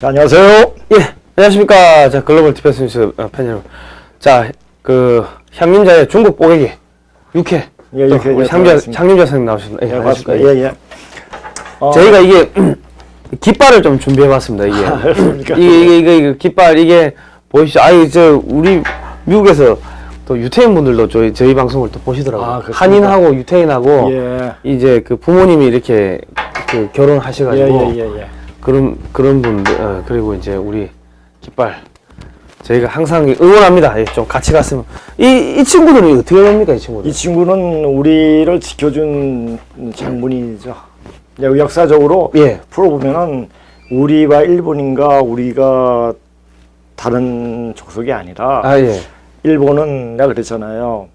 안녕하세요. 예, 안녕하십니까. 자, 글로벌 디펜스 뉴스 팬 여러분. 자, 그, 향림자의 중국 뽀개기, 육회. 예, 이렇게 우리 향림자 선생님 나오셨습니다. 예, 반갑습니다. 안녕하십니까. 예. 저희가 이게, 깃발을 좀 준비해봤습니다, 이게. 그렇습니까? 이게, 깃발, 이게, 보이시죠? 우리, 미국에서 또 유태인 분들도 저희 방송을 또 보시더라고요. 그렇습니까? 한인하고 유태인하고, 예. 이제 그 부모님이 이렇게 그 결혼하셔가지고, 예. 그런 분들, 그리고 이제 우리 깃발 저희가 항상 응원합니다. 예, 좀 같이 갔으면. 이 친구들은 어떻게 됩니까, 이 친구들? 이 친구는 우리를 지켜준 장군이죠. 역사적으로 예. 풀어보면은 우리와 일본인가 우리가 다른 족속이 아니라 예. 일본은 내가 그랬잖아요.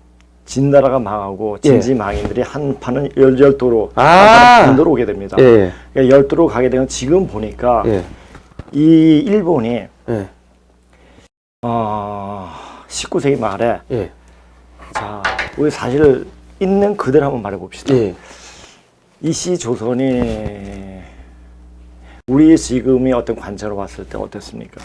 진나라가 망하고 진지망인들이 한 판은 열도로 반도로 오게 됩니다. 예. 그러니까 열도로 가게 되면 지금 보니까 예. 이 일본이 예. 19세기 말에 예. 자 우리 사실 있는 그대로 한번 말해봅시다. 예. 이씨 조선이 우리 지금의 어떤 관점으로 봤을 때 어땠습니까?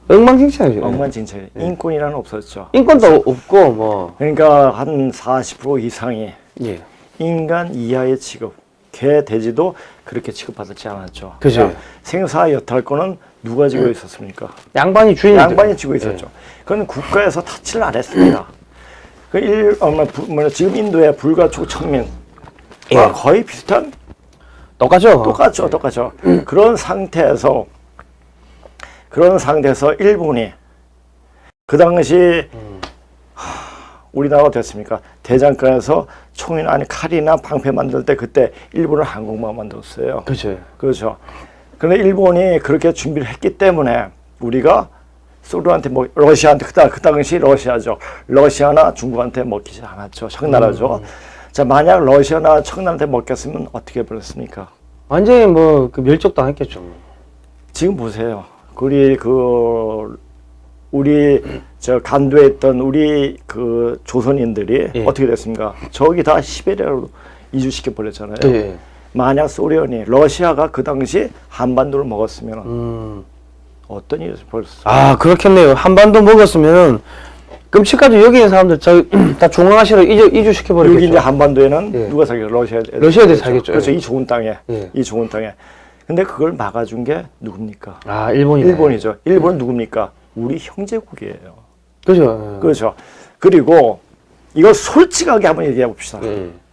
엉망진창이죠. 엉망진창. 인권이라는 없었죠. 인권도 없고, 뭐. 그러니까 한 40% 이상이 예. 인간 이하의 취급, 개, 돼지도 그렇게 취급받지 않았죠. 그죠. 생사 여탈권은 누가 지고 있었습니까? 양반이 주인이. 양반이 지고 있었죠. 그건 국가에서 타치를 안 했습니다. 지금 인도의 불가촉 청민과 거의 비슷한 똑같죠. 똑같죠. 그런 상태에서 일본이 그 당시 우리나라가 됐습니까? 대장간에서 총이나 아니 칼이나 방패 만들 때 그때 일본은 항공모함 만들었어요. 그렇죠. 그런데 일본이 그렇게 준비를 했기 때문에 우리가 소련한테 러시아한테 그 당시 러시아죠. 러시아나 중국한테 먹히지 않았죠. 청나라죠. 자, 만약 러시아나 청나라한테 먹혔으면 어떻게 벌었습니까? 완전히 그 멸족당했겠죠. 지금 보세요. 우리 저 간도에 있던 우리 그 조선인들이 어떻게 됐습니까? 저기 다 시베리아로 이주시켜 버렸잖아요. 예. 만약 소련이 러시아가 그 당시 한반도를 먹었으면 어떤 일이 벌었을까요? 그렇겠네요. 한반도 먹었으면 끔찍하죠. 여기 있는 사람들 다 중앙아시아로 이주시켜 버리겠죠. 여기 이제 한반도에는 누가 살겠죠? 러시아에 살겠죠. 그렇죠. 이 좋은 땅에. 근데 그걸 막아준 게 누굽니까? 일본이죠. 일본은 누굽니까? 우리 형제국이에요. 그렇죠. 그리고 이거 솔직하게 한번 얘기해 봅시다.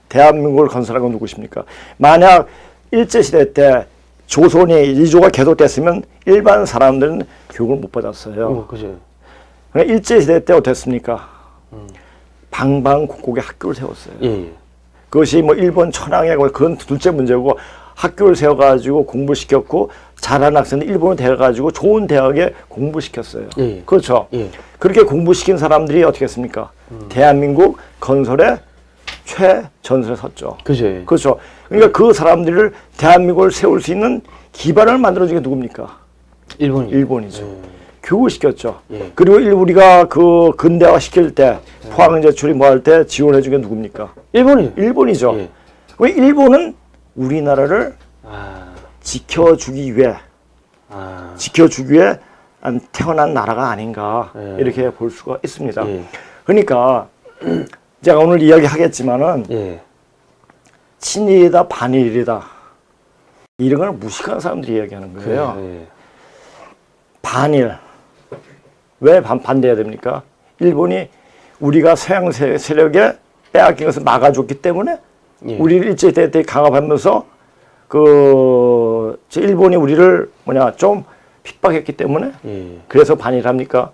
대한민국을 건설한 건 누구십니까? 만약 일제시대 때 조선이 이조가 계속됐으면 일반 사람들은 교육을 못 받았어요. 그러니까 일제시대 때 어땠습니까? 방방곡곡에 학교를 세웠어요. 그것이 일본 천황에 그건 둘째 문제고 학교를 세워가지고 공부시켰고 잘하는 학생들 일본에 데려가지고 좋은 대학에 공부시켰어요. 그렇죠. 그렇게 공부시킨 사람들이 어떻게 했습니까? 대한민국 건설에 최전선에 섰죠. 그렇죠. 그러니까 그 사람들을 대한민국을 세울 수 있는 기반을 만들어준 게 누굽니까? 일본이죠. 교육을 시켰죠. 그리고 우리가 그 근대화 시킬 때 포항 제출이 뭐 할 때 지원해 준 게 누굽니까? 일본이죠. 왜 일본은 우리나라를 지켜주기 위해 태어난 나라가 아닌가 이렇게 볼 수가 있습니다. 그러니까 제가 오늘 이야기하겠지만은 친일이다 반일이다 이런 걸 무식한 사람들이 이야기하는 거예요. 반일 왜 반대해야 됩니까? 일본이 우리가 서양 세력에 빼앗긴 것을 막아줬기 때문에 우리를 일제시대 때 강압하면서 일본이 우리를 좀 핍박했기 때문에 그래서 반일합니까?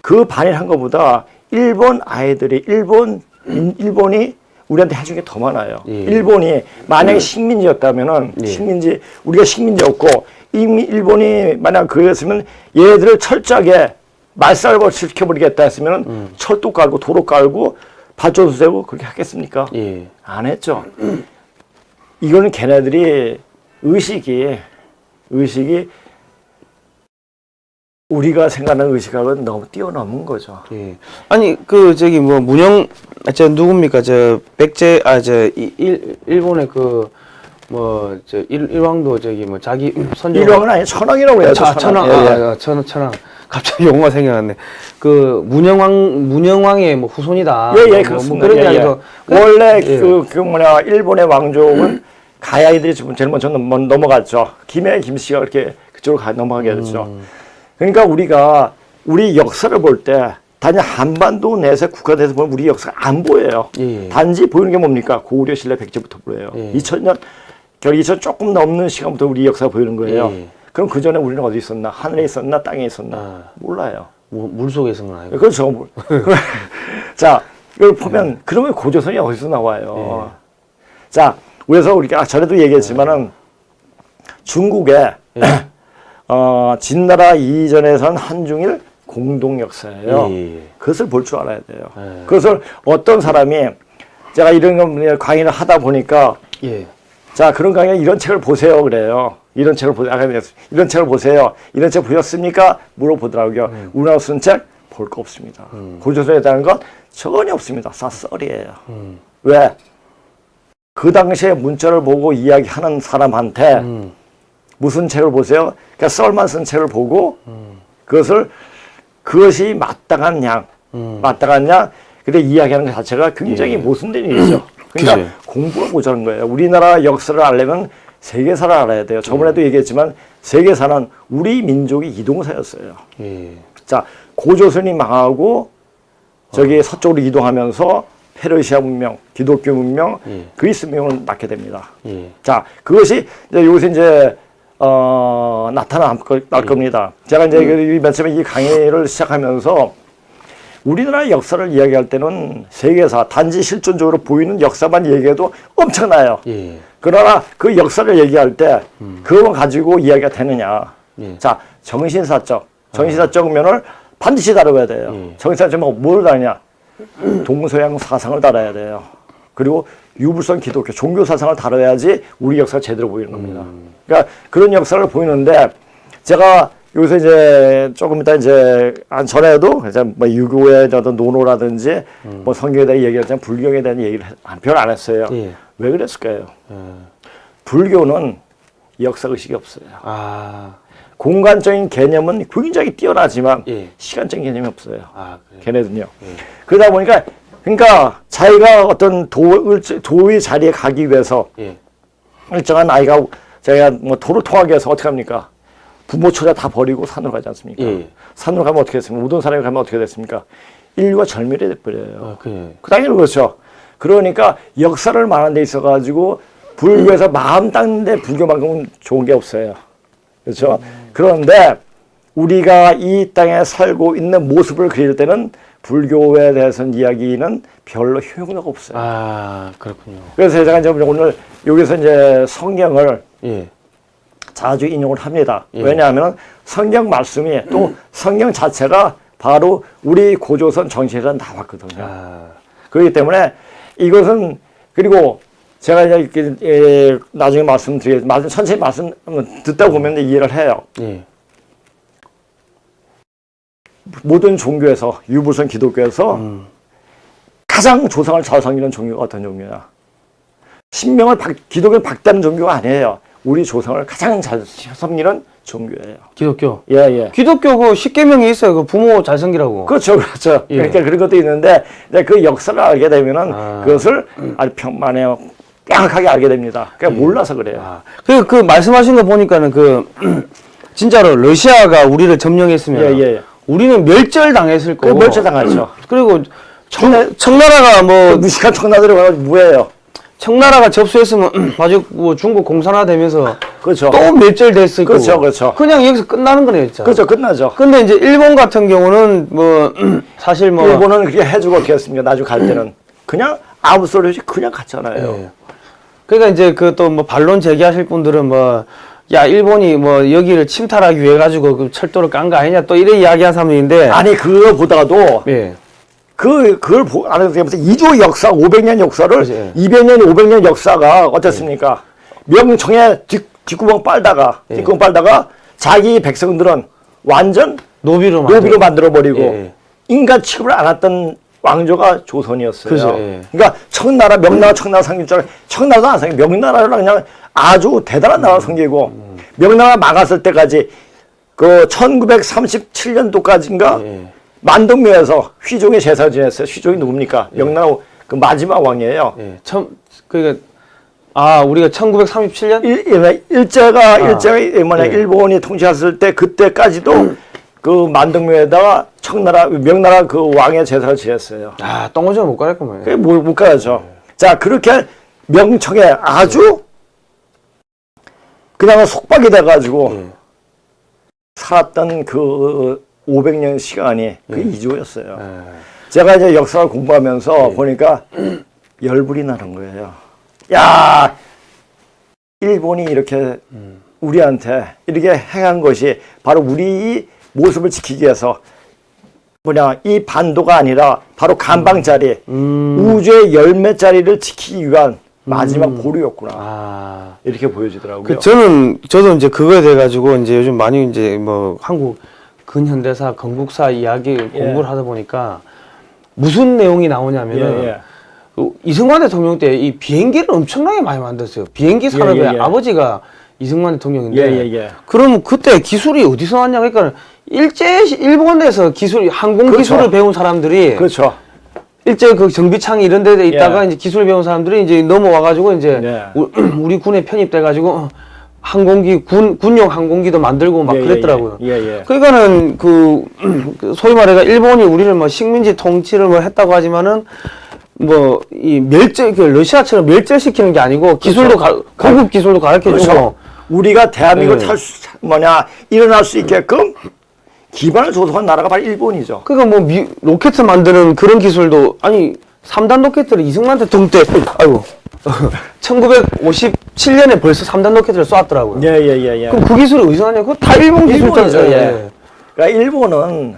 그 반일한 것보다 일본 아이들이 일본이 우리한테 해준 게 더 많아요. 일본이 만약에 식민지였다면은 우리가 식민지였고 이미 일본이 만약 그랬으면 얘들을 철저하게 말살을 시켜버리겠다 했으면 철도 깔고 도로 깔고 발전소 세우고 그렇게 하겠습니까? 안 했죠. 이거는 걔네들이 의식이 우리가 생각하는 의식하고는 너무 뛰어넘은 거죠. 아니 문영 누굽니까? 일본의 뭐 저 일왕도 저기 뭐 자기 선조 일왕은 아니 천왕이라고 해요. 천왕 예, 예. 천왕 갑자기 용어가 생각났네. 그 문영왕의 뭐 후손이다. 예, 예, 뭐 그렇습니다. 그런 게 예, 예. 아니고 원래 예. 그 뭐냐 일본의 왕족은 가야이들이 지금 제일 먼저 넘어갔죠. 김씨가 그렇게 그쪽으로 넘어가게 됐죠. 그러니까 우리가 우리 역사를 볼 때 단지 한반도 내세 국가대에서 보면 우리 역사가 안 보여요. 예. 단지 보이는 게 뭡니까? 고구려 신라 백제부터 보여요. 예. 2000년 결 2000 조금 넘는 시간부터 우리 역사가 보이는 거예요. 예. 그럼 그 전에 우리는 어디 있었나? 하늘에 있었나? 땅에 있었나? 아. 몰라요. 물 속에 있는 건 아니고. 그렇죠. 자, 이걸 보면 그러면 고조선이 어디서 나와요? 자, 그래서 우리가 전에도 얘기했지만은 중국에 진나라 이전에선 한중일 공동 역사예요. 그것을 볼 줄 알아야 돼요. 그것을 어떤 사람이 제가 이런 거 강의를 하다 보니까 자, 그런 강의 이런 책을 보세요 그래요. 이런 책을 보세요. 이런 책을 보세요. 이런 책 보셨습니까? 물어보더라고요. 우리나라 쓴 책 볼 거 없습니다. 고조선에 대한 건 전혀 없습니다. 싹썰이에요. 왜? 그 당시에 문자를 보고 이야기하는 사람한테 무슨 책을 보세요? 그러니까 썰만 쓴 책을 보고 그것이 마땅한 양, 마땅한 양, 근데 이야기하는 것 자체가 굉장히 모순된 일이죠. 그러니까 공부를 보자는 거예요. 우리나라 역사를 알려면 세계사를 알아야 돼요. 저번에도 얘기했지만 세계사는 우리 민족의 이동사였어요. 자, 고조선이 망하고 저기 서쪽으로 이동하면서 페르시아 문명, 기독교 문명, 그리스 문명을 낳게 됩니다. 자, 그것이 이제 여기서 이제 나타날 겁니다. 제가 이제 맨 처음에 이 강의를 시작하면서 우리나라 역사를 이야기할 때는 세계사, 단지 실존적으로 보이는 역사만 얘기해도 엄청나요. 그러나 그 역사를 얘기할 때 그거 가지고 이야기가 되느냐. 자, 정신사적 면을 반드시 다뤄야 돼요. 정신사적은 뭘 다루냐. 동서양 사상을 다뤄야 돼요. 그리고 유불선 기독교, 종교 사상을 다뤄야지 우리 역사가 제대로 보이는 겁니다. 그러니까 그런 역사를 보이는데 제가 여기서 이제 조금 이따 이제 전에도 이제 뭐 유교에 어떤 논어라든지 뭐 성경에 대한 얘기했지만 불교에 대한 얘기를 별로 안 했어요. 왜 그랬을까요? 불교는 역사 의식이 없어요. 공간적인 개념은 굉장히 뛰어나지만 시간적인 개념이 없어요. 걔네들은요. 그러다 보니까 그러니까 자기가 어떤 도의 자리에 가기 위해서 일정한 나이가 자기가 뭐 도를 통하기 위해서 어떻게 합니까? 부모 처자 다 버리고 산으로 가지 않습니까? 산으로 가면 어떻게 됐습니까? 우던 사람이 가면 어떻게 됐습니까? 인류가 절멸이 돼버려요. 그 당연히 그렇죠. 그러니까 역사를 말하는 데 있어가지고 불교에서 마음 닦는데 불교만큼은 좋은 게 없어요. 그렇죠? 그런데 우리가 이 땅에 살고 있는 모습을 그릴 때는 불교에 대해서는 이야기는 별로 효용도가 없어요. 그렇군요. 그래서 제가 이제 오늘 여기서 이제 성경을 자주 인용을 합니다. 왜냐하면 성경 말씀이 또 성경 자체가 바로 우리 고조선 정신에서 나왔거든요. 그렇기 때문에 이것은 그리고 제가 이제 나중에 말씀드리겠지만 천천히 말씀 듣다 보면 이해를 해요. 모든 종교에서 유불선 기독교에서 가장 조상을 잘 섬기는 종교가 어떤 종교냐? 신명을 기독교는 박대하는 종교가 아니에요. 우리 조상을 가장 잘 섬기는 종교예요. 기독교. 기독교 그 십계명이 있어요. 그 부모 잘 섬기라고. 그렇죠. 그러니까 그런 것도 있는데 그 역사를 알게 되면은 그것을 아주 명확하게 알게 됩니다. 그러니까 몰라서 그래요. 그 말씀하신 거 보니까는 진짜로 러시아가 우리를 점령했으면 우리는 멸절당했을 거고. 멸절당하죠. 그리고 청나라가 뭐 무식한 청나들이 와가지고 뭐예요? 청나라가 접수했으면 아주 뭐 중국 공산화되면서 그렇죠. 또 멸절됐을 거고. 그렇죠. 그냥 여기서 끝나는 거네요, 진짜. 그렇죠, 끝나죠. 근데 이제 일본 같은 경우는 뭐 사실 뭐 일본은 그렇게 해주고 어떻게 했습니까? 나중에 갈 때는 그냥 아무 소리 없이 그냥 갔잖아요. 그러니까 이제 그 또 뭐 반론 제기하실 분들은 뭐 야 일본이 뭐 여기를 침탈하기 위해 가지고 그 철도를 깐 거 아니냐 또 이래 이야기한 사람들인데 아니 그거 보다가도 그걸 안에서 무슨 2조 역사, 500년 역사를 200년, 500년 역사가 어땠습니까? 명청에 뒷구멍 빨다가 자기 백성들은 완전 노비로 만들어 버리고 인간 취급을 안 했던 왕조가 조선이었어요. 그죠, 예. 그러니까 청나라, 명나라, 청나라 상징줄 청나라도 안 상징, 명나라는 그냥 아주 대단한 나라 상징이고 명나라 망했을 때까지 그 1937년도까지인가 예. 만동묘에서 휘종의 제사를 지냈어요. 휘종이 누굽니까? 명나라 그 마지막 왕이에요. 예. 그러니까 우리가 1937년 일제가 예. 일본이 통치했을 때 그때까지도 그 만동묘에다가 명나라 그 왕의 제사를 지냈어요. 똥오줌 못 갈았구만. 그게 못 가야죠. 자, 그렇게 명청에 아주 그냥 속박이 돼가지고 살았던 그 500년 시간이 그게 이주였어요. 제가 이제 역사를 공부하면서 보니까 열불이 나는 거예요. 야, 일본이 이렇게 우리한테 이렇게 행한 것이 바로 우리 모습을 지키기 위해서 이 반도가 아니라 바로 간방자리, 우주의 열매자리를 지키기 위한 마지막 보루였구나. 이렇게 보여지더라고요. 저도 이제 그거에 대해 가지고 이제 요즘 많이 이제 뭐 한국 근현대사, 건국사 이야기 공부를 하다 보니까 무슨 내용이 나오냐면은 이승만 대통령 때 이 비행기를 엄청나게 많이 만들었어요. 비행기 산업의 아버지가 이승만 대통령인데 그럼 그때 기술이 어디서 왔냐 그러니까 일본에서 항공 기술을 배운 사람들이 일제 그 정비창 이런 데 있다가 이제 기술 배운 사람들이 이제 넘어와 가지고 이제 우리 군에 편입돼 가지고 군용 항공기도 만들고 막 그랬더라고요. 그러니까는 그 소위 말해가 일본이 우리를 뭐 식민지 통치를 뭐 했다고 하지만은 뭐 이 러시아처럼 멸절시키는 게 아니고 기술도 고급 기술도 가르쳐 주고 우리가 대한민국을 일어날 수 있게끔 기반을 조성한 나라가 바로 일본이죠. 그러니까 뭐 로켓 만드는 그런 기술도 3단 로켓을 이승만 대통령 때 1957년에 벌써 3단 로켓을 쏘았더라고요. 그럼 그 기술이 어디서 나냐? 그거 다 일본 기술이죠. 그러니까 일본은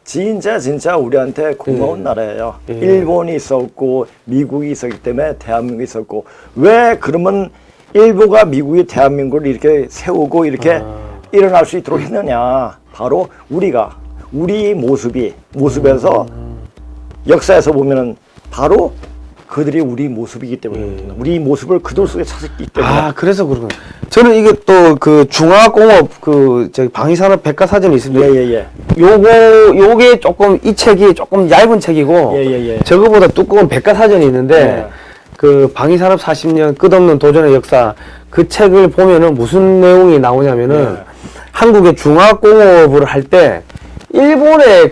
진짜 우리한테 고마운 나라예요. 일본이 있었고 미국이 있었기 때문에 대한민국이 있었고 왜 그러면 일본과 미국이 대한민국을 이렇게 세우고 이렇게 일어날 수 있도록 했느냐? 바로 우리 모습에서 역사에서 보면은 바로 그들이 우리 모습이기 때문에 우리 모습을 그들 속에 찾았기 때문에 그래서 그렇군요. 저는 이게 또 그 중화공업 방위산업 백과사전이 있습니다. 요게 조금 이 책이 조금 얇은 책이고 저거보다 두꺼운 백과사전이 있는데 그 방위산업 40년 끝없는 도전의 역사 그 책을 보면은 무슨 내용이 나오냐면은 한국의 중화공업을 할 때 일본의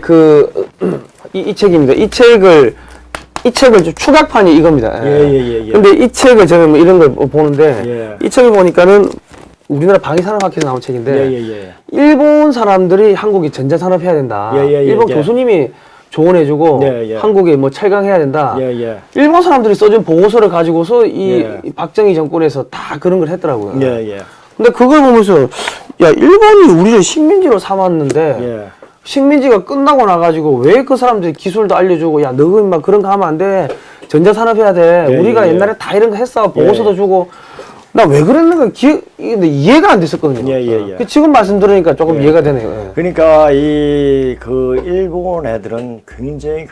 이 책입니다. 이 책을 추격판이 이겁니다. 근데 이 책을 제가 뭐 이런 걸 보는데 이 책을 보니까는 우리나라 방위산업학회에서 나온 책인데 일본 사람들이 한국이 전자산업 해야 된다. 일본 교수님이 조언해주고 한국에 뭐 철강해야 된다. 일본 사람들이 써준 보고서를 가지고서 이 박정희 정권에서 다 그런 걸 했더라고요. 근데 그걸 보면서 일본이 우리를 식민지로 삼았는데 식민지가 끝나고 나가지고 왜 그 사람들이 기술도 알려주고 너 인마 그런 거 하면 안 돼. 전자산업 해야 돼. 우리가 옛날에 다 이런 거 했어. 보고서도 주고. 나 왜 그랬는가 근데 이해가 안 됐었거든요. 지금 말씀 들으니까 조금 이해가 되네요. 그러니까 그 일본 애들은 굉장히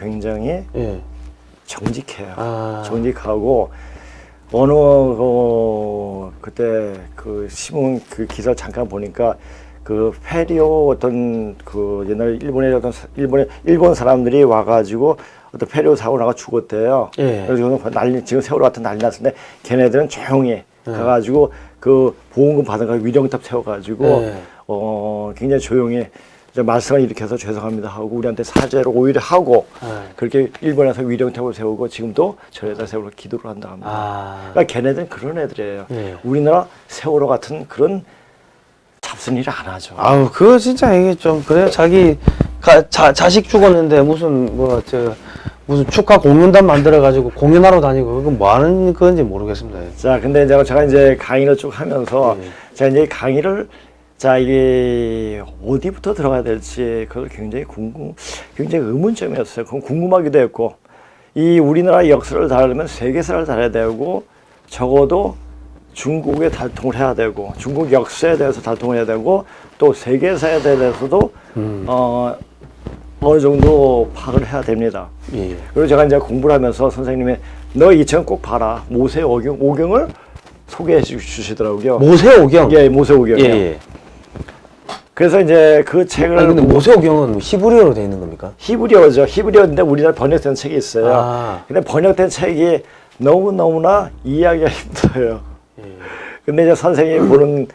정직해요. 정직하고 어느 그때 그 신문 그 기사 잠깐 보니까 그 페리오 어떤 그 옛날 일본 사람들이 와가지고 어떤 페리오 사고 나가 죽었대요. 그래서 지금 세월호 같은 난리 났는데 걔네들은 조용히 가가지고 그 보험금 받은 거 위령탑 세워가지고 굉장히 조용히 말썽을 일으켜서 죄송합니다 하고 우리한테 사죄를 오히려 하고 그렇게 일본에서 위령탑을 세우고 지금도 저에다 세우고 기도를 한다 합니다. 그러니까 걔네들은 그런 애들이에요. 우리나라 세월호 같은 그런 잡순 일을 안 하죠. 그거 진짜 이게 좀 그래요. 자기 자식 죽었는데 무슨 축하 공연단 만들어가지고 공연하러 다니고 그건 뭐 하는 건지 모르겠습니다. 자, 근데 제가 이제 강의를 쭉 하면서 제가 이제 강의를 이게 어디부터 들어가야 될지 그걸 굉장히 의문점이었어요. 그건 궁금하기도 했고 이 우리나라 역사를 다루려면 세계사를 다뤄야 되고 적어도 중국에 달통을 해야 되고 중국 역사에 대해서 달통을 해야 되고 또 세계사에 대해서도 어느 정도 파악을 해야 됩니다. 예. 그리고 제가 이제 공부를 하면서 선생님이 너 이 책 꼭 봐라. 모세오경, 오경을 소개해 주시더라고요. 모세오경? 예, 모세오경이요. 예. 그래서 이제 그 책을. 아니, 근데 모세오경은 히브리어로 되어 있는 겁니까? 히브리어죠. 히브리어인데 우리나라 번역된 책이 있어요. 아. 근데 번역된 책이 너무너무나 이해하기가 힘들어요. 예. 근데 이제 선생님이 보는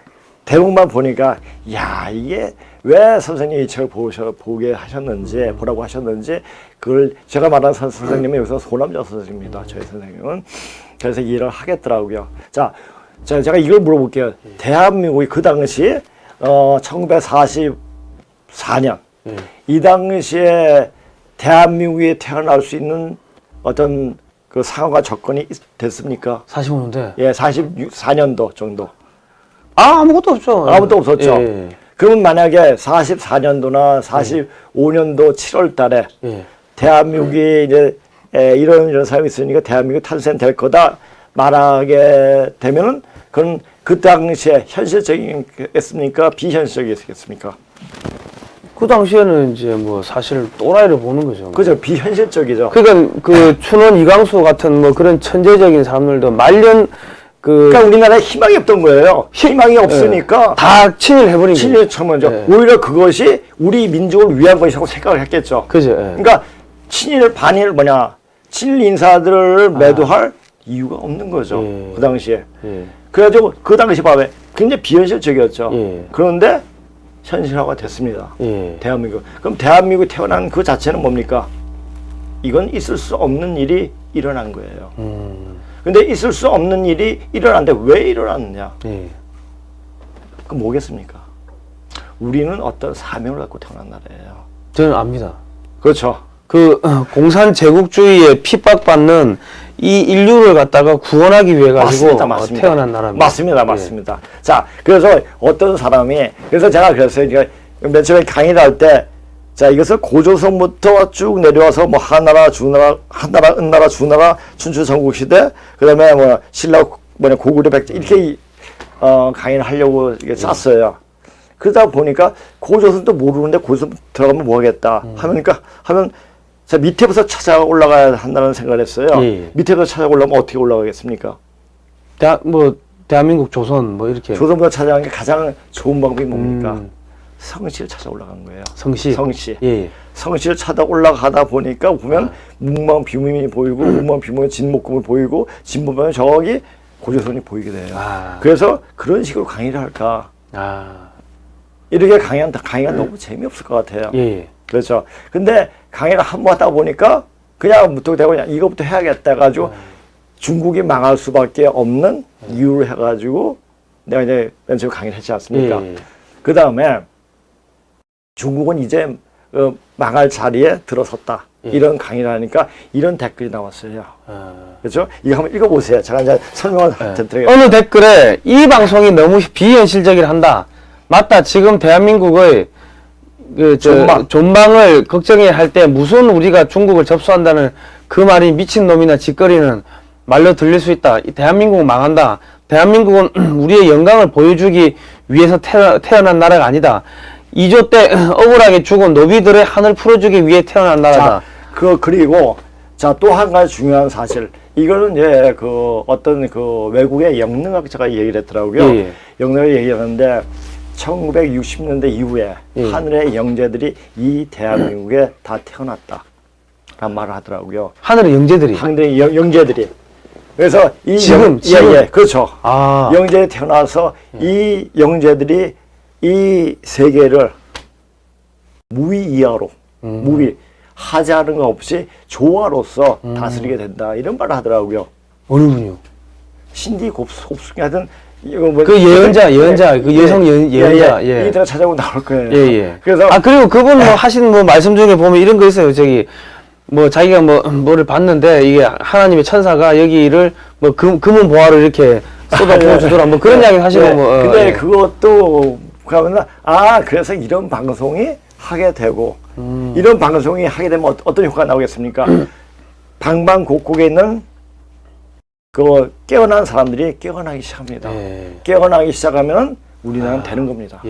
대목만 보니까, 야, 이게 왜 선생님이 이 책을 보게 하셨는지, 보라고 하셨는지, 그걸 제가 말한 선생님은 여기서 소남자 선생님입니다. 저희 선생님은. 그래서 이해를 하겠더라고요. 자, 제가 이걸 물어볼게요. 대한민국이 그 당시, 1944년, 이 당시에 대한민국에 태어날 수 있는 어떤 그 상황과 조건이 됐습니까? 45년대? 예, 44년도 정도. 아무것도 없죠. 아무것도 없었죠. 예. 그러면 만약에 44년도나 45년도 7월 달에 대한민국이 이제 이런 사람이 있으니까 대한민국 탄생될 거다 말하게 되면은 그건 그 당시에 현실적이겠습니까? 비현실적이겠습니까? 그 당시에는 이제 뭐 사실 또라이를 보는 거죠. 그죠. 비현실적이죠. 그러니까 그 춘원 이광수 같은 뭐 그런 천재적인 사람들도 말년 그러니까 우리나라에 희망이 없던 거예요. 희망이 없으니까 다 친일해버린 거예요. 친일 처먼저 오히려 그것이 우리 민족을 위한 것이라고 생각을 했겠죠. 그죠. 그러니까 친일 반일 뭐냐 친일 인사들을 매도할 이유가 없는 거죠. 그 당시에. 그래가지고 그 당시 밤에 굉장히 비현실적이었죠. 그런데 현실화가 됐습니다. 대한민국. 그럼 대한민국이 태어난 그 자체는 뭡니까? 이건 있을 수 없는 일이 일어난 거예요. 근데 있을 수 없는 일이 일어났는데 왜 일어났느냐? 그럼 뭐겠습니까? 우리는 어떤 사명을 갖고 태어난 나라예요. 저는 압니다. 그렇죠. 그 공산 제국주의에 핍박받는 이 인류를 갖다가 구원하기 위해 가지고 맞습니다. 태어난 나라입니다. 맞습니다. 자, 그래서 어떤 사람이 그래서 제가 그랬어요. 그러니까 맨 처음에 강의를 할 때 자, 이것을 고조선부터 쭉 내려와서 뭐 한나라, 주나라, 한나라, 은나라, 주나라, 춘추 전국시대, 그 다음에 뭐 신라, 뭐냐, 고구려 백제, 이렇게, 강의를 하려고 이게 짰어요. 그러다 보니까 고조선도 모르는데 고조선 들어가면 뭐 하겠다. 하면, 자, 밑에부터 찾아 올라가야 한다는 생각을 했어요. 밑에부터 찾아 올라가면 어떻게 올라가겠습니까? 대한민국 조선, 뭐 이렇게. 조선부터 찾아가는 게 가장 좋은 방법이 뭡니까? 성씨를 찾아 올라간 거예요. 성씨. 성씨를 찾아 올라가다 보니까 보면 문망 비문이 보이고 문망 비문은 진목금을 보이고 진목금은 저기 고조선이 보이게 돼요. 그래서 그런 식으로 강의를 할까? 이렇게 강의가 너무 재미없을 것 같아요. 그렇죠. 근데 강의를 한 번 하다 보니까 그냥 무턱대고 그냥 이거부터 해야겠다 해가지고 중국이 망할 수밖에 없는 이유를 해가지고 내가 이제 맨 처음 강의를 했지 않습니까? 그 다음에 중국은 이제 망할 자리에 들어섰다. 이런 강의를 하니까 이런 댓글이 나왔어요. 그렇죠? 이거 한번 읽어보세요. 제가 이제 설명을 드리겠습니다. 어느 댓글에 이 방송이 너무 비현실적이라 한다. 맞다. 지금 대한민국의 존망을 걱정해 할 때 무슨 우리가 중국을 접수한다는 그 말이 미친놈이나 짓거리는 말로 들릴 수 있다. 대한민국은 망한다. 대한민국은 우리의 영광을 보여주기 위해서 태어난 나라가 아니다. 2조 때 억울하게 죽은 노비들의 한을 풀어주기 위해 태어난 나라다. 그리고 또 한 가지 중요한 사실. 이거는 이제 어떤 외국의 영능학자가 얘기를 했더라고요. 영능학자가 얘기하는데 1960년대 이후에 하늘의 영재들이 이 대한민국에 다 태어났다. 라는 말을 하더라고요. 하늘의 영재들이? 하늘의 영재들이. 그래서 지금? 그렇죠. 영재에 태어나서 이 영재들이 이 세계를 무위 이하로, 하자는 거 없이 조화로서 다스리게 된다. 이런 말을 하더라고요. 어느 분이요? 신디 곱숙이 하여튼, 그 예언자, 그 여성 예언자. 이따가 찾아보면 나올 거예요. 그래서. 그리고 그분 하신 말씀 중에 보면 이런 거 있어요. 자기가 뭐를 봤는데, 이게 하나님의 천사가 여기를 금은 보화를 이렇게 쏟아 부어주더라. 그런 이야기 하시고 근데 그것도, 그러면 그래서 이런 방송이 하게 되고 이런 방송이 하게 되면 어떤 효과가 나오겠습니까? 방방곡곡에 있는 깨어난 사람들이 깨어나기 시작합니다. 깨어나기 시작하면 우리나라는 되는 겁니다.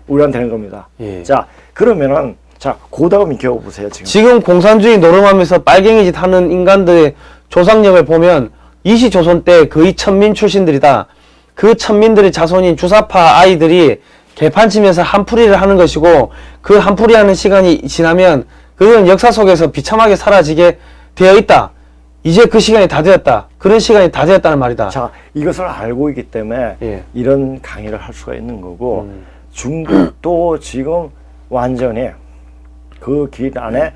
우리나라는 되는 겁니다. 자, 그러면은 자, 고다가 믿겨보세요, 지금. 지금 공산주의 노름하면서 빨갱이 짓 하는 인간들의 조상력을 보면 이시조선 때 거의 천민 출신들이다. 그 천민들의 자손인 주사파 아이들이 개판치면서 한풀이를 하는 것이고, 그 한풀이하는 시간이 지나면 그건 역사 속에서 비참하게 사라지게 되어 있다. 이제 그 시간이 다 되었다. 그런 시간이 다 되었다는 말이다. 자, 이것을 알고 있기 때문에 예. 이런 강의를 할 수가 있는 거고, 중국도 지금 완전히 그 길 안에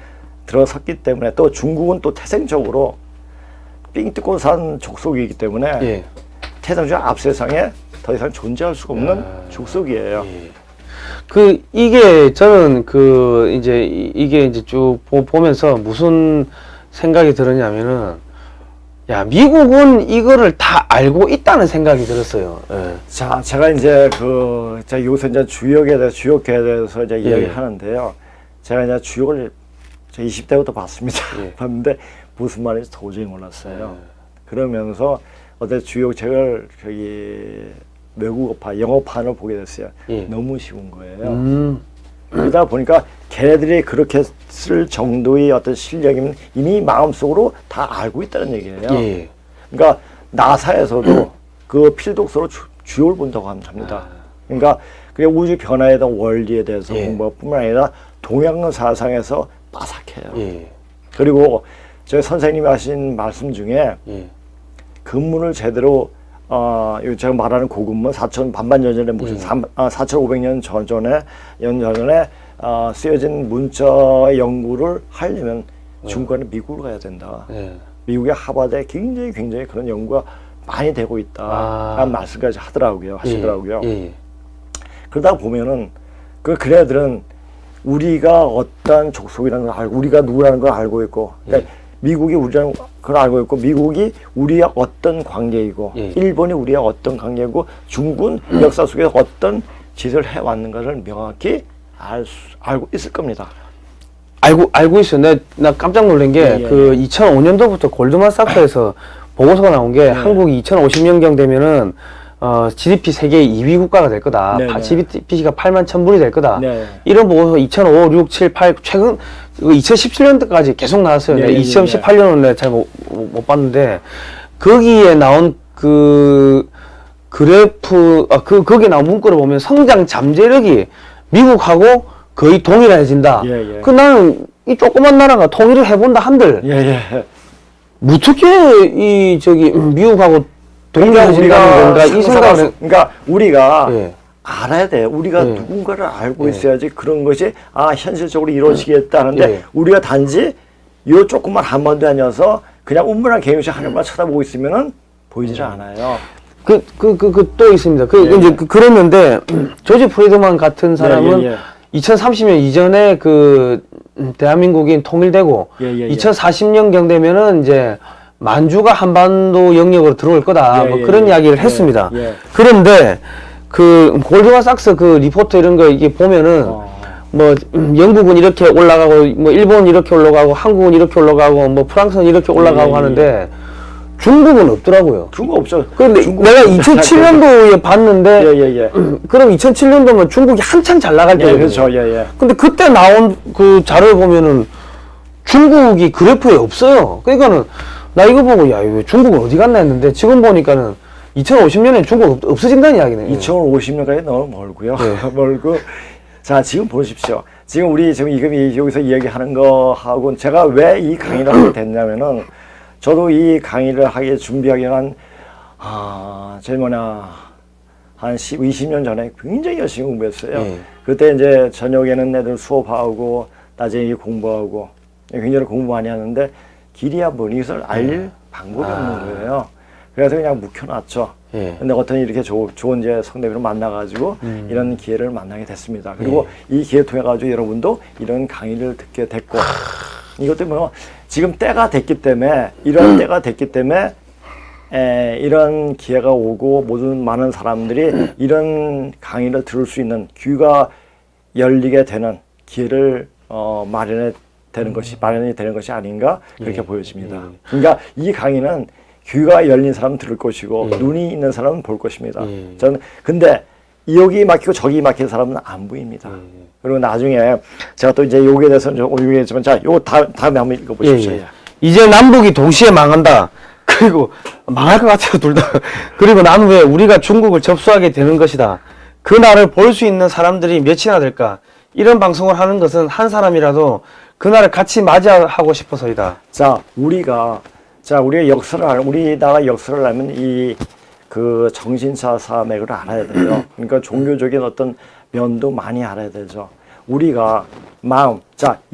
들어섰기 때문에, 또 중국은 또 태생적으로 삥 뜯고 산 족속이기 때문에 예. 태생적으로 앞세상에 더 이상 존재할 수가 없는 족속이에요. 예. 이게 저는 이게 이제 쭉 보면서 무슨 생각이 들었냐면은, 야, 미국은 이거를 다 알고 있다는 생각이 들었어요. 예. 자, 제가 이제 제가 여기서 이제 주역에 대해서 이제 예. 이야기하는데요. 제가 이제 주역을 제 20대부터 봤습니다. 예. 봤는데 무슨 말인지 도저히 몰랐어요. 그러면서 어제 주역 책을 외국어판, 영어판을 보게 됐어요. 예. 너무 쉬운 거예요. 그러다 보니까 걔네들이 그렇게 쓸 정도의 어떤 실력이면 이미 마음속으로 다 알고 있다는 얘기예요. 예. 그러니까 나사에서도 그 필독서로 주요를 본다고 합니다. 그러니까 그냥 우주 변화에 대한 원리에 대해서 예. 공부할 뿐만 아니라 동양 사상에서 빠삭해요. 예. 그리고 그리고 저희 선생님이 하신 말씀 중에 예. 근문을 제대로 제가 말하는 고근문 4천 반반년 전에 무슨 4,500년 전에 쓰여진 문자의 연구를 하려면 중간에 미국으로 가야 된다. 예. 미국의 하버드에 굉장히 그런 연구가 많이 되고 있다라는 말씀까지 하시더라고요. 예. 그러다 보면은 그네들은 우리가 어떤 족속이라는 걸 알고, 우리가 누구라는 걸 알고 있고, 그러니까 미국이 우리라는 걸 알고 있고, 미국이 우리와 어떤 관계이고, 일본이 우리와 어떤 관계이고, 중국은 역사 속에서 어떤 짓을 해왔는가를 명확히 알고 있을 겁니다. 알고 있어요. 나 깜짝 놀란 게, 2005년도부터 골드만삭스에서 보고서가 나온 게, 한국이 2050년경 되면은, GDP 세계 2위 국가가 될 거다. GDP가 8만 1,000불이 될 거다. 네. 이런 보고서 2005, 6, 7, 8, 최근, 2017년도까지 계속 나왔어요. 2018년은 내가 잘 못 봤는데, 거기에 나온 그래프, 거기에 나온 문구를 보면 성장 잠재력이 미국하고 거의 동일해진다. 나는 이 조그만 나라가 통일을 해본다 한들, 어떻게 미국하고 동일해진다는 건가? 이 생각은. 그러니까 우리가 알아야 돼. 우리가 누군가를 알고 있어야지 그런 것이 현실적으로 이루어지겠다는데 우리가 단지 요 조그만 한반도에 앉아서 그냥 운문한 개인식 하늘만 쳐다보고 있으면은 보이질 않아요. 또 있습니다. 이제 그랬는데, 조지 프리드만 같은 사람은 2030년 이전에 대한민국이 통일되고, 2040년경 되면은 이제 만주가 한반도 영역으로 들어올 거다. 그런 이야기를 했습니다. 그런데, 골드만삭스 리포트 이런 거 이게 보면은, 영국은 이렇게 올라가고, 일본은 이렇게 올라가고, 한국은 이렇게 올라가고, 프랑스는 이렇게 올라가고 하는데, 중국은 없더라고요. 중국 없죠. 그런데 내가 2007년도에 봤는데, 그럼 2007년도면 중국이 한창 잘 나갈 때거든요. 그렇죠. 근데 그때 나온 자료를 보면은 중국이 그래프에 없어요. 그러니까는 나 이거 보고, 야, 왜 중국은 어디 갔나 했는데, 지금 보니까는 2050년에 중국 없어진다는 이야기네요. 2050년까지 너무 멀고요. 멀고. 자, 지금 보십시오. 지금 우리 여기서 이야기하는 거하고 제가 왜 이 강의를 하게 됐냐면은, 저도 이 강의를 하게 준비하기 한 20년 전에 굉장히 열심히 공부했어요. 그때 이제 저녁에는 애들 수업하고, 낮에 공부하고, 굉장히 공부 많이 하는데, 길이 한 번 이것을 알 방법이 없는 거예요. 그래서 그냥 묵혀놨죠. 근데 어떤 이렇게 좋은 이제 성대비를 만나가지고, 이런 기회를 만나게 됐습니다. 그리고 이 기회 통해가지고 여러분도 이런 강의를 듣게 됐고, 이것도 지금 때가 됐기 때문에, 이런 때가 됐기 때문에, 이런 기회가 오고, 많은 사람들이 이런 강의를 들을 수 있는 귀가 열리게 되는 기회를 마련이 되는 것이 아닌가, 그렇게 보여집니다. 그러니까 이 강의는 귀가 열린 사람은 들을 것이고, 눈이 있는 사람은 볼 것입니다. 근데 여기 막히고 저기 막힌 사람은 안 보입니다. 그리고 나중에 제가 또 이제 요기에 대해서는 좀 유명했지만 자, 요거 다음에 한번 읽어보십시오. 이제 남북이 동시에 망한다. 그리고 망할 것 같아요, 둘 다. 그리고 나는 왜 우리가 중국을 접수하게 되는 것이다. 그 날을 볼 수 있는 사람들이 몇이나 될까? 이런 방송을 하는 것은 한 사람이라도 그날을 같이 맞이하고 싶어서이다. 우리가 우리나라 역사를 알면 그 정신차 산맥을 알아야 돼요. 그러니까 종교적인 어떤 면도 많이 알아야 되죠. 우리가 마음,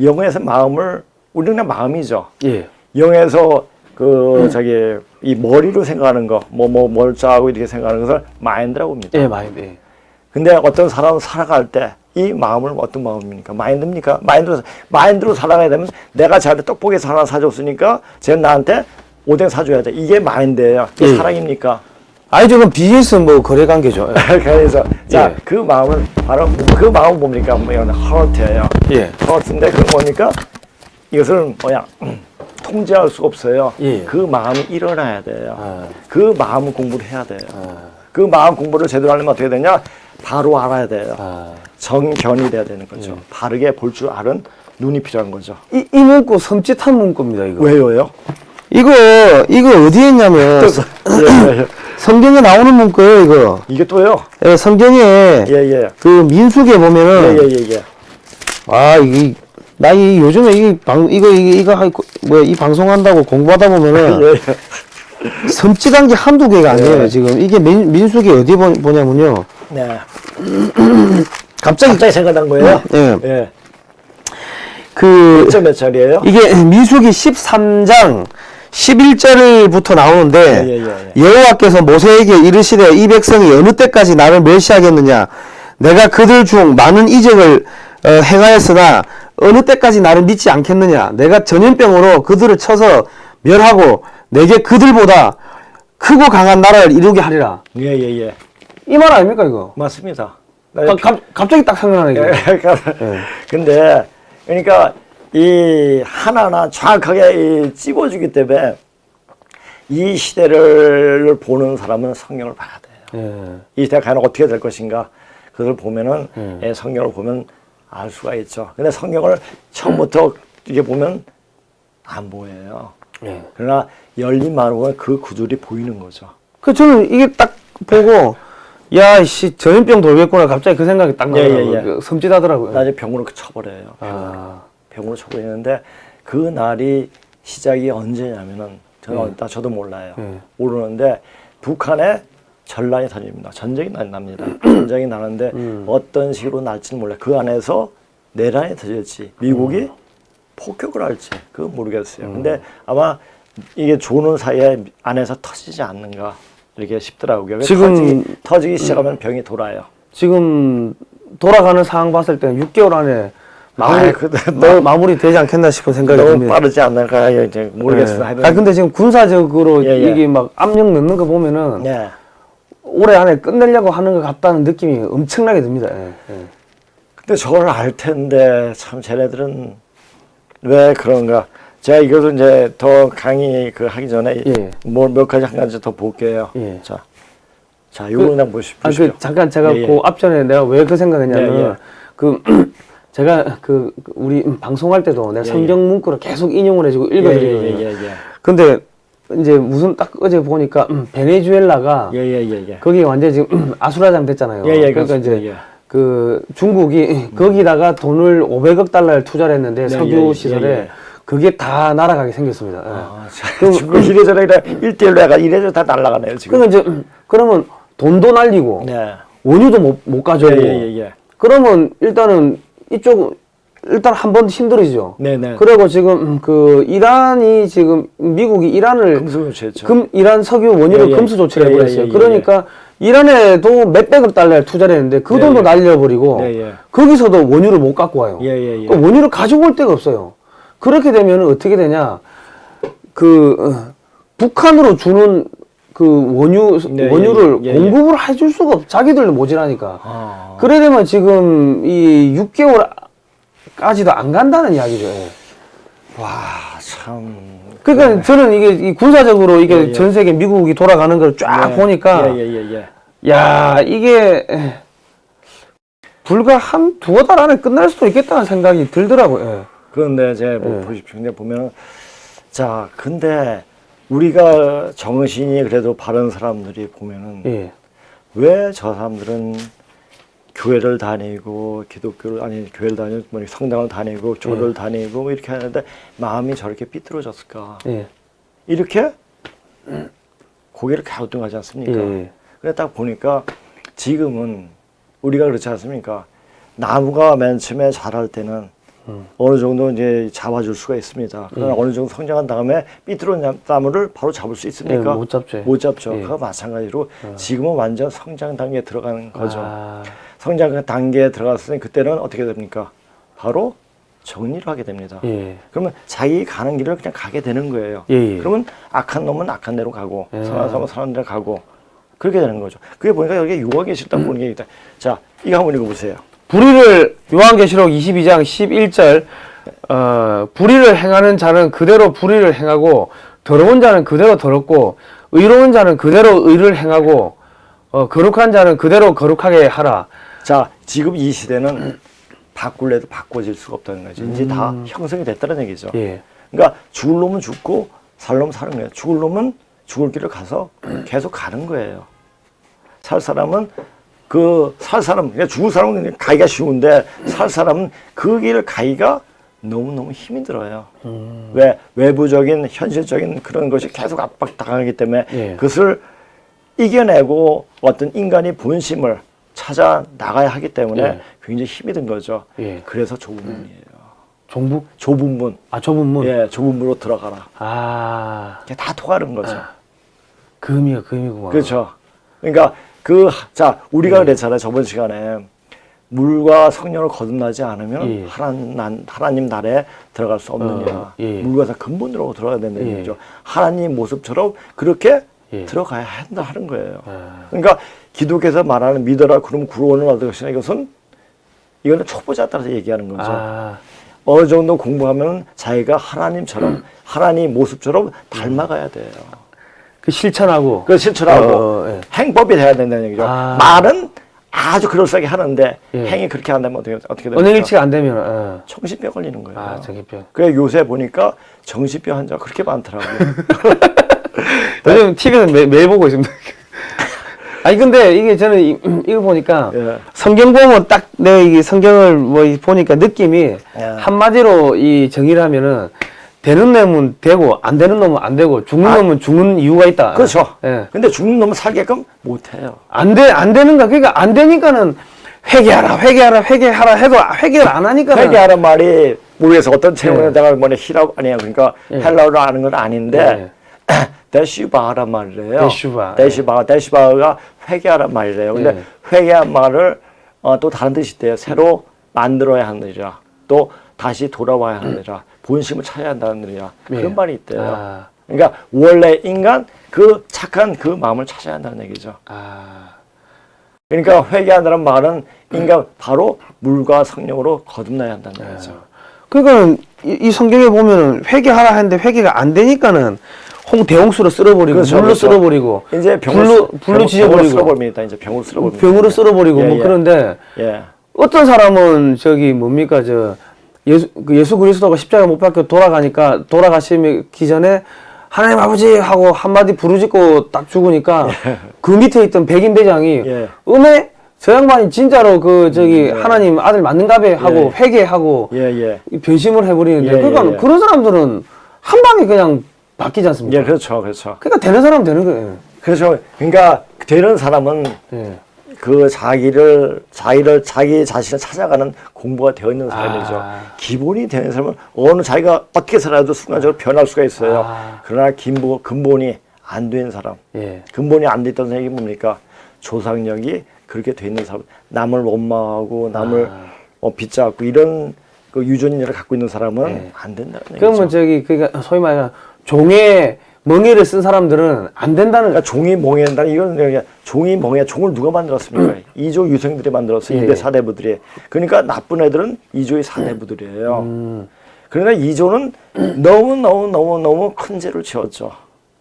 영에서 마음을, 우리는 그냥 마음이죠. 예. 영에서 이 머리로 생각하는 거, 멀쩡하고 이렇게 생각하는 것을 마인드라고 합니다. 예, 마인드. 예. 근데 어떤 사람은 살아갈 때 이 마음을 어떤 마음입니까? 마인드입니까? 마인드로 살아가야 되면 내가 쟤한테 떡볶이 하나 사줬으니까 쟤는 나한테 오뎅 사줘야 돼. 이게 마인드예요. 이게 사랑입니까? 아니, 저건 비즈니스 거래 관계죠. 그래서, 그 마음은 바로, 그 마음은 뭡니까? heart예요. 예. heart인데, 그건 뭡니까? 이것을 통제할 수가 없어요. 예. 그 마음이 일어나야 돼요. 그 마음 공부를 해야 돼요. 그 마음 공부를 제대로 하려면 어떻게 되냐? 바로 알아야 돼요. 정견이 돼야 되는 거죠. 바르게 볼 줄 아는 눈이 필요한 거죠. 이 문구 섬찟한 문구입니다, 이거. 왜요? 이거 어디에 있냐면, 성경에 나오는 문구예요, 이거. 이게 또요? 예, 성경에, 그 민수기에 보면은, 요즘에 이 방송한다고 공부하다 보면은, 섬찟한 게 한두 개가 아니에요, 지금. 이게 민수기 어디 보냐면요. 네. 갑자기 생각난 거예요? 예. 몇 절이에요? 이게 민수기 13장 11절부터 나오는데 여호와께서 모세에게 이르시되 이 백성이 어느 때까지 나를 멸시하겠느냐 내가 그들 중 많은 이적을 행하였으나 어느 때까지 나를 믿지 않겠느냐 내가 전염병으로 그들을 쳐서 멸하고 내게 그들보다 크고 강한 나라를 이루게 하리라. 이 말 아닙니까 이거? 맞습니다. 갑자기 딱 생각나네 이거. 근데 그러니까 이 하나하나 정확하게 찝어주기 때문에 이 시대를 보는 사람은 성경을 봐야 돼요. 이 시대가 과연 어떻게 될 것인가 그걸 보면은 성경을 보면 알 수가 있죠. 근데 성경을 처음부터 이렇게 보면 안 보여요. 그러나 열린 마음으로 보면 그 구절이 보이는 거죠. 저는 이게 딱 보고 야, 씨, 전염병 돌겠구나. 갑자기 그 생각이 딱 나더라고요. 섬찟하더라고요. 나중에 병으로 쳐버려요. 병으로 쳐버리는데, 그 날이 시작이 언제냐면은, 저도 몰라요. 모르는데, 북한에 전란이 터집니다. 전쟁이 납니다. 전쟁이 나는데, 어떤 식으로 날지는 몰라요. 그 안에서 내란이 터질지, 미국이 폭격을 할지, 그건 모르겠어요. 근데 아마 이게 조는 사이에 안에서 터지지 않는가. 이렇게 싶더라고요. 지금 터지기 시작하면 병이 돌아요. 지금 돌아가는 상황 봤을 때는 6개월 안에 마무리 되지 않겠나 싶은 생각이 너무 듭니다. 빠르지 않을까 이제 모르겠어요. 근데 지금 군사적으로 이게 막 압력 넣는 거 보면은 올해 안에 끝내려고 하는 것 같다는 느낌이 엄청나게 듭니다. 근데 저걸 알 텐데 참 쟤네들은 왜 그런가? 제가 이것을 이제 더 강의 하기 전에 몇 가지 한 가지 더 볼게요. 자, 요거 그냥 보십시오. 잠깐 제가 그 앞전에 내가 왜 그 생각했냐면 제가 우리 방송할 때도 내가 성경 문구를 계속 인용을 해주고 읽어드리거든요. 근데 이제 무슨 딱 어제 보니까 베네수엘라가 거기 완전 지금 아수라장 됐잖아요. 그러니까 이제 그 중국이 거기다가 돈을 500억 달러를 투자를 했는데 석유 시설에 그게 다 날아가게 생겼습니다. 중국 이래저래 1대1로 해가 이래저래 다 날아가네요, 지금. 그러면 이제, 그러면 돈도 날리고, 원유도 못 가져오고, 그러면 일단은 일단 한 번 힘들어지죠. 그리고 지금 이란이 지금 미국이 이란을 금수 조치했죠. 이란 석유 원유를 금수 조치를 해버렸어요. 그러니까 이란에도 몇백억 달러를 투자를 했는데 그 돈도 날려버리고, 거기서도 원유를 못 갖고 와요. 그 원유를 가져올 데가 없어요. 그렇게 되면 어떻게 되냐? 북한으로 주는 원유를 공급을 해줄 수가 없어. 자기들도 모자라니까. 그래 되면 지금 이 6개월까지도 안 간다는 이야기죠. 와, 참. 그러니까 저는 이게 군사적으로 이게 전 세계 미국이 돌아가는 걸 쫙 보니까 야, 이게 불과 한 두어 달 안에 끝날 수도 있겠다는 생각이 들더라고요. 예. 그런데 이제 뭐 보십시오. 근데 보면 자, 근데 우리가 정신이 그래도 바른 사람들이 보면은 예. 왜 저 사람들은 교회를 다니고 기독교를 아니 교회를 다니고 뭐 성당을 다니고 교를 다니고 뭐 이렇게 하는데 마음이 저렇게 삐뚤어졌을까? 예. 이렇게 고개를 갸우뚱하지 않습니까? 예. 그래 딱 보니까 지금은 우리가 그렇지 않습니까? 나무가 맨 처음에 자랄 때는 어느 정도 이제 잡아줄 수가 있습니다. 그러나 어느 정도 성장한 다음에 삐뚤어진 나무를 바로 잡을 수 있습니까? 못 잡죠. 못 잡죠. 예. 그거 마찬가지로 지금은 완전 성장 단계에 들어가는 거죠. 아. 성장 단계에 들어갔을 때 그때는 어떻게 됩니까? 바로 정리를 하게 됩니다. 예. 그러면 자기 가는 길을 그냥 가게 되는 거예요. 예. 그러면 악한 놈은 악한 대로 가고 예. 선한 사람은 선한 대로 가고 그렇게 되는 거죠. 그게 보니까 여기 요한계시록 보는 게 있다. 자, 이거 한번 읽어보세요. 불의를 요한계시록 22장 11절 불의를 행하는 자는 그대로 불의를 행하고 더러운 자는 그대로 더럽고 의로운 자는 그대로 의를 행하고 거룩한 자는 그대로 거룩하게 하라. 자, 지금 이 시대는 바꿀래도 바꿔질 수가 없다는 거죠. 이제 다 형성이 됐다는 얘기죠. 예. 그러니까 죽을 놈은 죽고 살 놈은 사는 거예요. 죽을 놈은 죽을 길을 가서 계속 가는 거예요. 살 사람은 살 사람, 그냥 죽을 사람은 그냥 가기가 쉬운데 살 사람은 그 길을 가기가 너무너무 힘이 들어요. 왜? 외부적인, 현실적인 그런 것이 계속 압박당하기 때문에 그것을 이겨내고 어떤 인간의 본심을 찾아 나가야 하기 때문에 굉장히 힘이 든 거죠. 그래서 좁은 문이에요. 종북? 좁은 문. 아, 좁은 문? 예, 좁은 문으로 들어가라. 아. 그게 다 통하는 거죠. 그 의미가 그 의미구만. 그렇죠. 그러니까 자, 우리가 그랬잖아요. 저번 시간에 물과 성령을 거듭나지 않으면 하나님 나라에 들어갈 수 없느냐. 물과 근본으로 들어가야 된다는 얘기죠. 하나님 모습처럼 그렇게 들어가야 한다 하는 거예요. 그러니까 기독교에서 말하는 믿어라 그럼 구원을 얻을 것이냐 이거는 초보자에 따라서 얘기하는 거죠. 어느 정도 공부하면 자기가 하나님처럼 하나님 모습처럼 닮아가야 돼요. 그 실천하고. 그 실천하고 행법이 돼야 된다는 얘기죠. 말은 아주 그럴싸하게 하는데 행이 그렇게 안 되면 어떻게 됩니까? 언행일치가 안 되면 정신병 걸리는 거예요. 아, 정신병. 그래 요새 보니까 정신병 환자가 그렇게 많더라고요. 요즘 TV에서 매일 보고 있습니다. 아니 근데 이게 저는 이거 보니까 성경 보면 딱 내가 이 성경을 뭐 보니까 느낌이 한마디로 이 정의를 하면은 되는 놈은 되고 안 되는 놈은 안 되고 죽는 놈은 죽는 이유가 있다. 그렇죠. 근데 죽는 놈은 살게끔 못 해요. 안 되는가? 그러니까 안 되니까는 회개하라 해도 회개를 안 하니까 회개하란 말이 모르겠어. 어떤 책에다가 뭐냐 히라고 아니야. 그러니까 헬라어로 아는 건 아닌데 데시바란 말이래요. 데시바가 회개하란 말이래요. 근데 회개한 말을 또 다른 뜻이 있대요. 새로 만들어야 하는 일이라. 또 다시 돌아와야 하는 일이라. 본심을 찾아야 한다는 일이라. 그런 말이 있대요. 그러니까 원래 인간 그 착한 그 마음을 찾아야 한다는 얘기죠. 그러니까 회개한다는 말은 인간 바로 물과 성령으로 거듭나야 한다는 얘기죠. 그러니까 이 성경에 보면은 회개하라 했는데 회개가 안 되니까는 대홍수로 쓸어버리고 물로 쓸어버리고 이제 불로 지져버리고 쓸어버립니다. 이제 병으로 쓸어버립니다. 병으로 쓸어버리고 뭐 그런데 어떤 사람은 뭡니까 예수 그리스도가 십자가 못 박혀 돌아가시기 전에 하나님 아버지 하고 한마디 부르짖고 딱 죽으니까 그 밑에 있던 백인 대장이 저 양반이 진짜로 하나님 아들 맞는가배 하고 회개하고 변심을 해버리는데 그러니까 그런 사람들은 한 방에 그냥 바뀌지 않습니까? 그렇죠. 그러니까 되는 사람 되는 거예요. 그렇죠. 그러니까 되는 사람은 자기 자신을 찾아가는 공부가 되어 있는 사람이죠. 기본이 되는 사람은 자기가 어떻게 살아도 순간적으로 변할 수가 있어요. 그러나 근본이 안 된 사람, 근본이 안 됐던 얘기 뭡니까? 조상력이 그렇게 돼 있는 사람, 남을 원망하고 남을 빗잡고 이런 그 유전인을 갖고 있는 사람은 안 된다는 얘기죠. 그러면 그러니까 소위 말하는 종의 멍에를 쓴 사람들은 안 된다는. 그러니까 종이 멍에한다는 이건 종이 멍에 종을 누가 만들었습니까? 2조 유생들이 만들었어요. 2대 4대부들이. 그러니까 나쁜 애들은 2조의 4대부들이에요. 그러나 2조는 너무 큰 죄를 지었죠.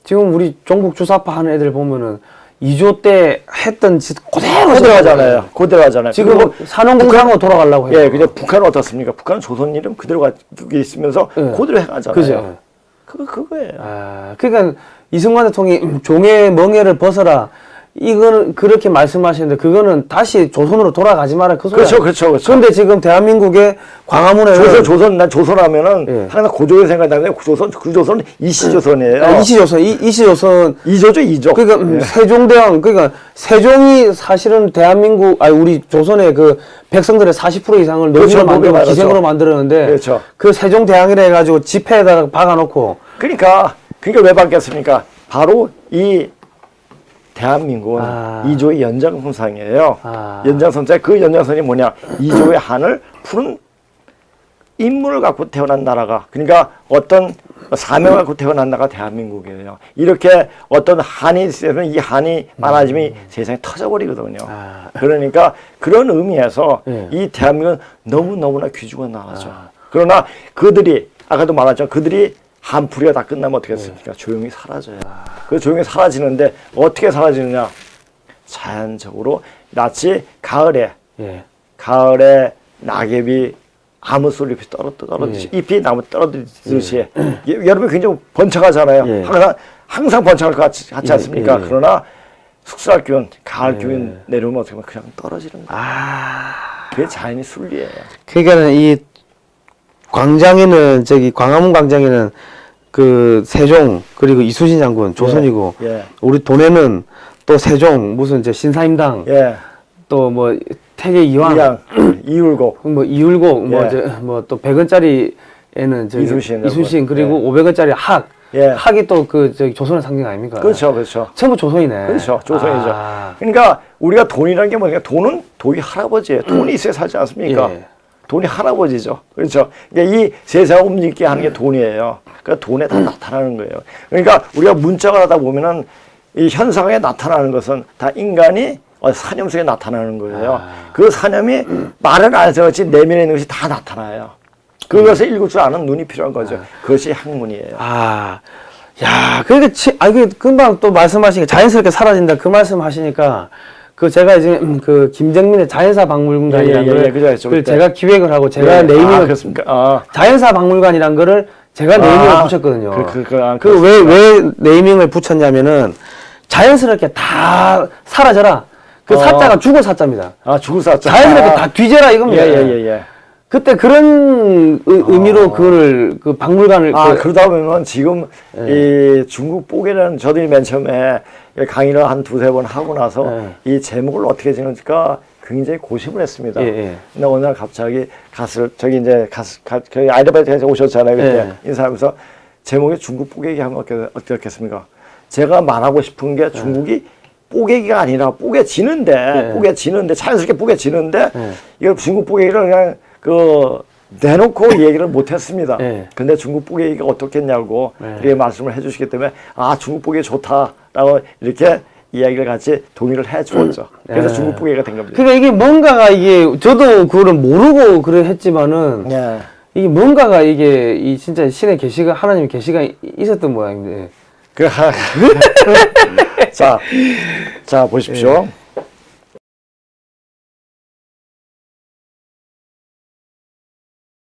지금 우리 종북 주사파 하는 애들 보면은 2조 때 했던 짓 그대로 그대로잖아요. 그대로잖아요. 지금 산업공상으로 돌아가려고 해요. 예, 근데 북한은 어떻습니까? 북한은 조선 이름 그대로 가지고 있으면서 그대로 해가잖아요. 그죠. 그거예요. 그러니까 이승만 대통령이 종의 멍에를 벗어라. 이거는 그렇게 말씀하시는데 그거는 다시 조선으로 돌아가지 마라 그 소리야. 그렇죠. 그런데 지금 대한민국의 광화문에 난 조선하면은 예. 항상 고조의 생각나는데 그 조선은 이시조선이에요. 이시조선 이조죠, 이조. 그러니까 세종대왕 그러니까 세종이 사실은 대한민국 우리 조선의 그 백성들의 40% 이상을 노비로 만들고 기생으로 만들었는데 그렇죠. 그 세종대왕이라 해가지고 지폐에다가 박아놓고 그러니까 왜 받겠습니까? 바로 이 대한민국은 이조의 연장선상이에요. 연장선상, 그 연장선이 뭐냐? 이조의 한을 푸는 인물을 갖고 태어난 나라가, 그러니까 어떤 사명을 갖고 태어난 나라가 대한민국이에요. 이렇게 어떤 한이 있으면 이 한이 많아지면 세상이 터져버리거든요. 그러니까 그런 의미에서 이 대한민국은 너무너무나 귀중한 나라죠. 그러나 그들이, 아까도 말했죠. 그들이 한풀이가 다 끝나면 어떻게 했습니까? 조용히 사라져요. 그 조용히 사라지는데 어떻게 사라지느냐? 자연적으로 마치 가을에 낙엽이 아무 소리 없이 떨어지듯이 잎이 나무 떨어지듯이 여러분 굉장히 번창하잖아요. 항상 번창할 것 같지 않습니까? 그러나 숙살 기운, 가을 기운 내려오면 어떻게 보면 그냥 떨어지는 거예요. 그게 자연의 순리예요. 그러니까 이 광장에는 광화문 광장에는 그 세종 그리고 이순신 장군 조선이고 우리 돈에는 또 세종 무슨 신사임당 또 뭐 태계 이황 이율곡 뭐 이율곡 뭐 또 100원짜리에는 이순신 그리고 500원짜리 학이 또 조선의 상징 아닙니까? 그렇죠. 전부 조선이네. 그렇죠. 조선이죠. 그러니까 우리가 돈이라는 게 뭐냐? 돈은 돈이 할아버지예요. 돈이 있어야 살지 않습니까? 돈이 할아버지죠. 그렇죠. 그러니까 이 세상을 움직이게 하는 게 돈이에요. 그러니까 돈에 다 나타나는 거예요. 그러니까 우리가 문짝을 하다 보면은 이 현상에 나타나는 것은 다 인간이 사념 속에 나타나는 거예요. 그 사념이 말은 안 해서 그렇지 내면에 있는 것이 다 나타나요. 그것을 읽을 줄 아는 눈이 필요한 거죠. 그것이 학문이에요. 야, 그러니까 금방 또 말씀하시니까 자연스럽게 사라진다 그 말씀하시니까 제가 이제 그 김정민의 자연사 박물관이라는 걸 제가 기획을 하고 제가 네이밍을 자연사 박물관이라는 거를 제가 네이밍을 붙였거든요. 왜 네이밍을 붙였냐면은 자연스럽게 다 사라져라. 그 사자가 죽을 사자입니다. 죽을 사자. 자연스럽게 다 뒤져라 이겁니다. 그때 그런 의미로 그 박물관을 그러다 보면 지금 이 중국 뽀개라는 저도 맨 처음에 강의를 한 두세 번 하고 나서 이 제목을 어떻게 지는지가 굉장히 고심을 했습니다. 근데 어느 날 갑자기 저기 아이들바이트에서 오셨잖아요. 그때 인사하면서 제목이 중국 뽀개기 하면 어떻겠습니까? 제가 말하고 싶은 게 중국이 뽀개기가 아니라 뽀개지는데 자연스럽게 뽀개지는데 이거 중국 뽀개기를 그냥 내놓고 얘기를 못했습니다. 근데 중국 뽀개기가 어떻겠냐고 이렇게 말씀을 해주시기 때문에 중국 뽀개기 좋다라고 이렇게 이야기를 같이 동의를 해주었죠. 그래서 중국 뽀개기가 된 겁니다. 그러니까 이게 뭔가가 저도 그거를 모르고 했지만은 이게 뭔가가 이 진짜 신의 계시가 하나님의 계시가 있었던 모양인데. 자 보십시오.